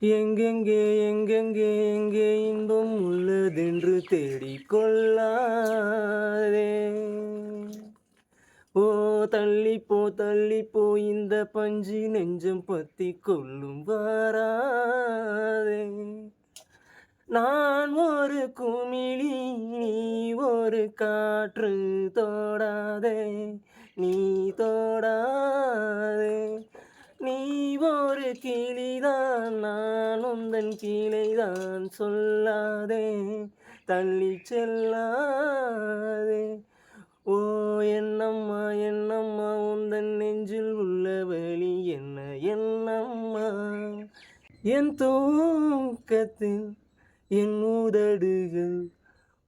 எங்கெங்கே எங்கெங்கே எங்கே இன்பம் உள்ளதென்று தேடிக் கொள்ளாதே. ஓ தள்ளிப்போ இந்த பஞ்சு நெஞ்சம் பத்தி கொள்ளும் வாராதே. நான் ஒரு குமிழி நீ ஒரு காற்று, தோடாதே நீ தோடாதே. நீ ஒரு கிளிதான் நான் உந்தன் கிளைதான், சொல்லாதே தள்ளி செல்லாதே. ஓ என்னம்மா என்னம்மா உந்தன் நெஞ்சில் உள்ள வலி என்ன என்னம்மா. என் தூக்கத்தில் என் உதடுகள்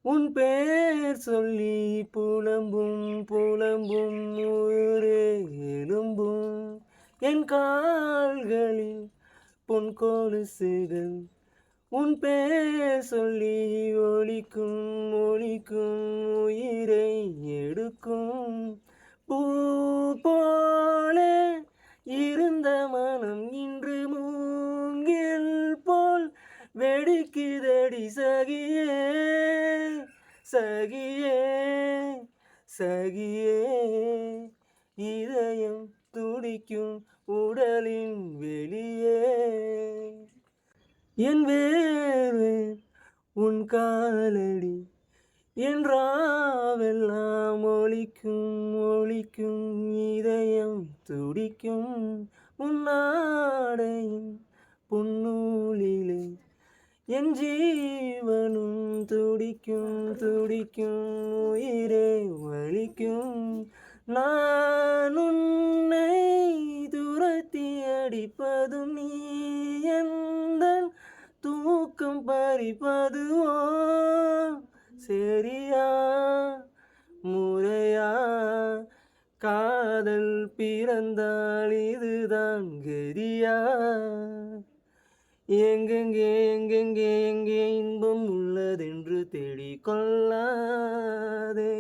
உன் பேர் சொல்லி புலம்பும் புலம்பும், ஊரே எலும்பும். என் கால்களில் பொன் கொலுசுகள் உன் பேர் சொல்லி ஒலிக்கும் ஒலிக்கும், உயிரை எடுக்கும். பூ போலே இருந்த மனம் இன்று மூங்கில் போல் வெடிக்குதடி சகியே சகியே சகியே. இதயம் துடிக்கும் உடலின் வெளியே. என் வேர்வை உன் காலடி என்றாவெல்லாம் ஒலிக்கும் ஒலிக்கும், இதயம் துடிக்கும் உன்னாடையின் பொன்னூலிலே. என் ஜீவனும் துடிக்கும் துடிக்கும், உயிரே வலிக்கும். நான் உன்னை துரத்தி அடிப்பதும் நீ எந்தன் தூக்கம் பறிப்பதுவோ, சரியா முறையா. காதல் பிறந்தால் இதுதான் கதியா. எங்கெங்கே எங்கெங்கே எங்கே இன்பம் உள்ளதென்று தேடிக் கொள்ளாதே.